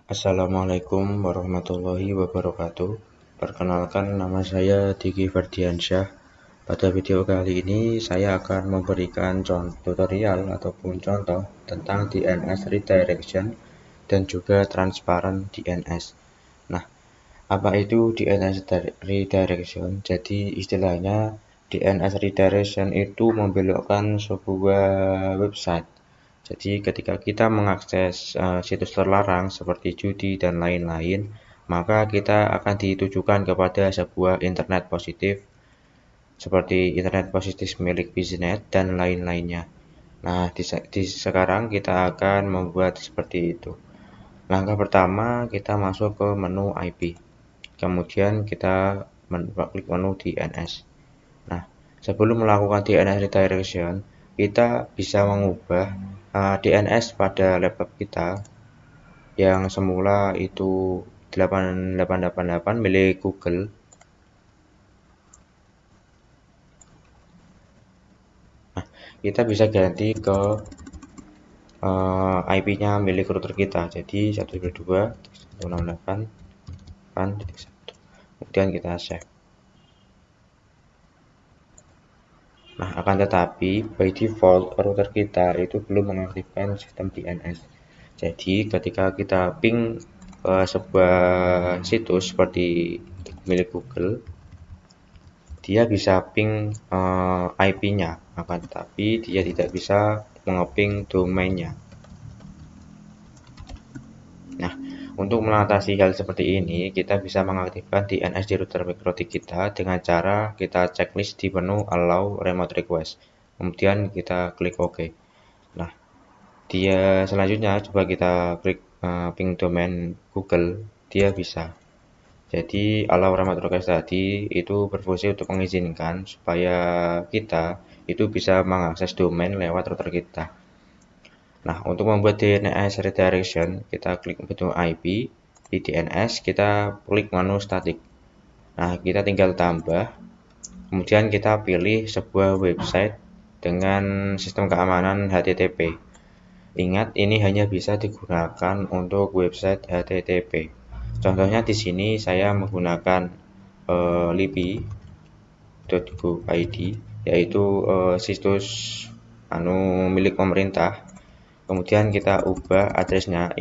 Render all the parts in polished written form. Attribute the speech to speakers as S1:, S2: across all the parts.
S1: Assalamualaikum warahmatullahi wabarakatuh. Perkenalkan, nama saya Diki Ferdiansyah. Pada video kali ini saya akan memberikan tutorial ataupun contoh tentang DNS redirection dan juga transparent DNS. Nah, apa itu DNS redirection? Jadi istilahnya DNS redirection itu membelokkan sebuah website. Jadi ketika kita mengakses situs terlarang seperti judi dan lain-lain, maka kita akan ditujukan kepada sebuah internet positif seperti internet positif milik Biznet dan lain-lainnya. Nah, sekarang kita akan membuat seperti itu. Langkah pertama, kita masuk ke menu IP. Kemudian kita klik menu DNS. Nah, sebelum melakukan DNS redirection, kita bisa mengubah DNS pada laptop kita yang semula itu 8888 milik Google. Nah, kita bisa ganti ke IP-nya milik router kita. Jadi 192.168.1. Kemudian kita save. Nah, akan tetapi by default router kita itu belum mengaktifkan sistem DNS. Jadi ketika kita ping ke sebuah situs seperti milik Google, dia bisa ping IP-nya, akan tetapi dia tidak bisa mengeping domainnya. Nah, untuk mengatasi hal seperti ini, kita bisa mengaktifkan DNS di router mikrotik kita dengan cara kita checklist di menu Allow Remote Request. Kemudian kita klik OK. Nah, selanjutnya coba kita klik ping domain Google, dia bisa. Jadi Allow Remote Request tadi itu berfungsi untuk mengizinkan supaya kita itu bisa mengakses domain lewat router kita. Nah, untuk membuat DNS redirection, kita klik menu IP. Di DNS, kita klik menu static. Nah, kita tinggal tambah. Kemudian kita pilih sebuah website dengan sistem keamanan HTTP. Ingat, ini hanya bisa digunakan untuk website HTTP. Contohnya di sini saya menggunakan lipi.go.id, yaitu situs milik pemerintah. Kemudian kita ubah addressnya.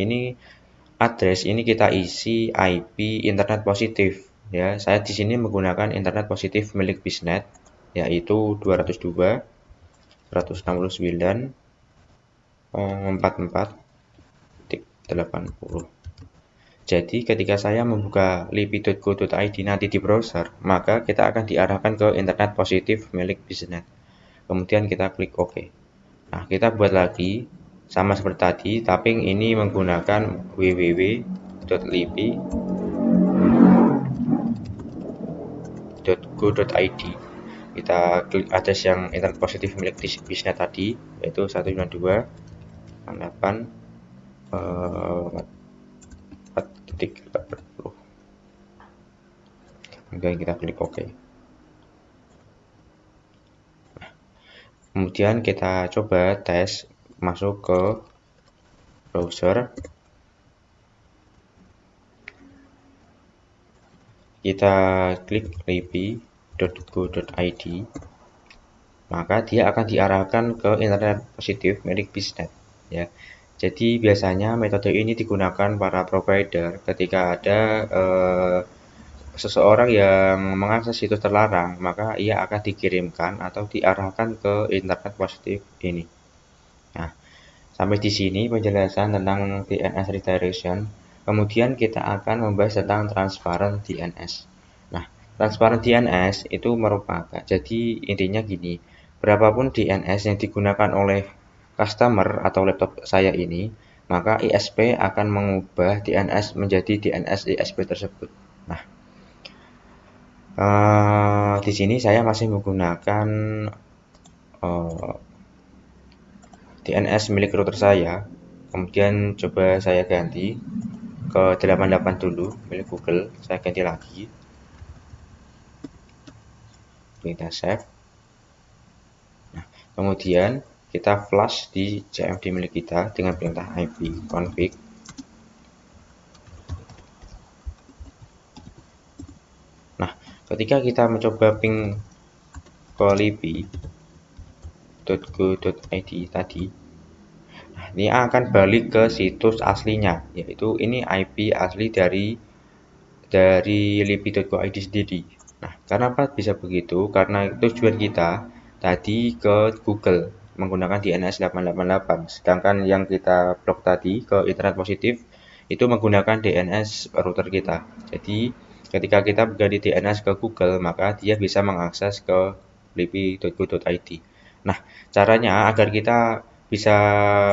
S1: Address ini kita isi IP internet positif. Ya, saya di sini menggunakan internet positif milik Biznet, yaitu 202.169.44.80. Jadi ketika saya membuka lipi.go.id nanti di browser, maka kita akan diarahkan ke internet positif milik Biznet. Kemudian kita klik OK. Nah, kita buat lagi sama seperti tadi, tapi ini menggunakan www.lipi.go.id. Kita klik address yang internet positif milik Biznet tadi, yaitu 192.4.4.80. Kemudian kita klik OK. Kemudian kita coba tes masuk ke browser. Kita klik lipi.go.id, maka dia akan diarahkan ke internet positif milik Biznet. Ya, jadi biasanya metode ini digunakan para provider ketika ada seseorang yang mengakses situs terlarang, maka ia akan dikirimkan atau diarahkan ke internet positif ini. Nah, sampai di sini penjelasan tentang DNS redirection. Kemudian kita akan membahas tentang transparent DNS. Nah, transparent DNS itu merupakan, jadi intinya gini, berapapun DNS yang digunakan oleh customer atau laptop saya ini, maka ISP akan mengubah DNS menjadi DNS ISP tersebut. Nah, di sini saya masih menggunakan DNS milik router saya. Kemudian coba saya ganti ke 88 dulu milik Google. Saya ganti lagi. Kita save. Nah, kemudian kita flash di CMD milik kita dengan perintah ip config. Ketika kita mencoba ping ke lipi.go.id tadi, nah, ini akan balik ke situs aslinya, yaitu ini IP asli dari lipi.go.id sendiri. Nah, kenapa bisa begitu? Karena tujuan kita tadi ke Google menggunakan DNS 888, sedangkan yang kita blok tadi ke internet positif itu menggunakan DNS router kita. Jadi, ketika kita berganti DNS ke Google, maka dia bisa mengakses ke lipi.go.id. Nah, caranya agar kita bisa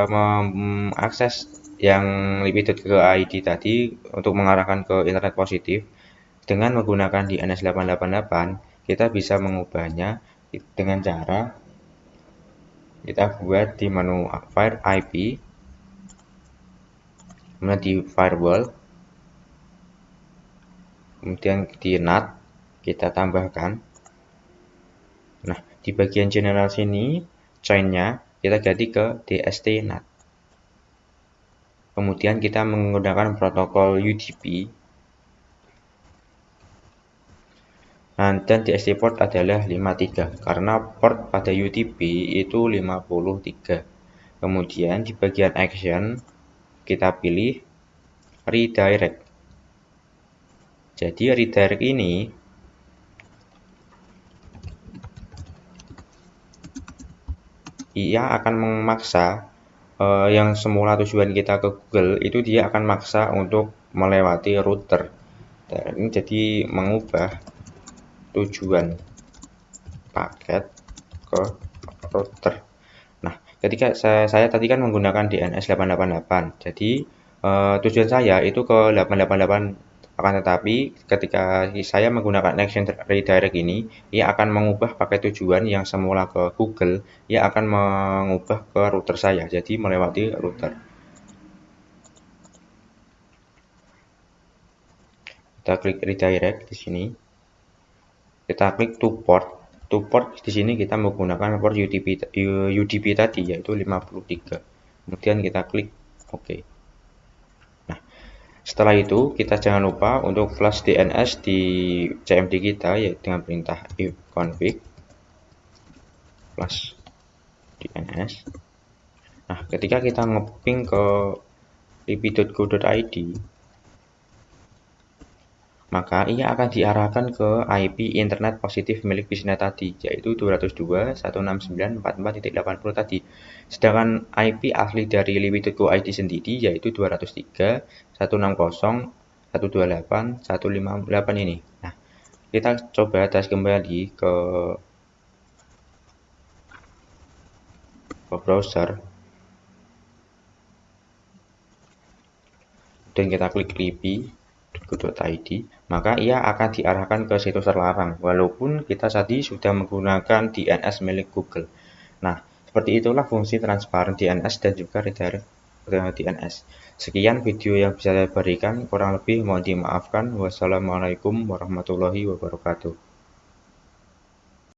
S1: mengakses yang lipi.go.id tadi untuk mengarahkan ke internet positif dengan menggunakan DNS 888, kita bisa mengubahnya dengan cara kita buat di menu Fire IP, kemudian di Firewall, kemudian di NAT kita tambahkan. Nah, di bagian general sini, chain-nya kita ganti ke DST NAT. Kemudian kita menggunakan protokol UDP. Dan DST port adalah 53 karena port pada UDP itu 53. Kemudian di bagian action kita pilih redirect. Jadi redirect ini ia akan memaksa yang semula tujuan kita ke Google itu dia akan maksa untuk melewati router. Dan ini jadi mengubah tujuan paket ke router. Nah, ketika saya tadi kan menggunakan DNS 888. Jadi tujuan saya itu ke 888, akan tetapi ketika saya menggunakan action redirect ini, ia akan mengubah paket tujuan yang semula ke Google, ia akan mengubah ke router saya, jadi melewati router. Kita klik redirect di sini. Kita klik to port. To port di sini kita menggunakan port UDP tadi yaitu 53. Kemudian kita klik OK. Nah, setelah itu kita jangan lupa untuk flash DNS di CMD kita yaitu dengan perintah ifconfig flash DNS. Nah, ketika kita ngeping ke lipi.go.id, maka ia akan diarahkan ke IP internet positif milik bisnet tadi, yaitu 202.169.44.80 tadi. Sedangkan IP asli dari lipi.go.id sendiri yaitu 203.160.128.158 ini. Nah, kita coba tes kembali ke browser. Dan kita klik lipi.go.id, maka ia akan diarahkan ke situs terlarang walaupun kita tadi sudah menggunakan DNS milik Google. Nah, seperti itulah fungsi transparan DNS dan juga redirect DNS. Sekian video yang bisa saya berikan, kurang lebih mohon dimaafkan. Wassalamualaikum warahmatullahi wabarakatuh.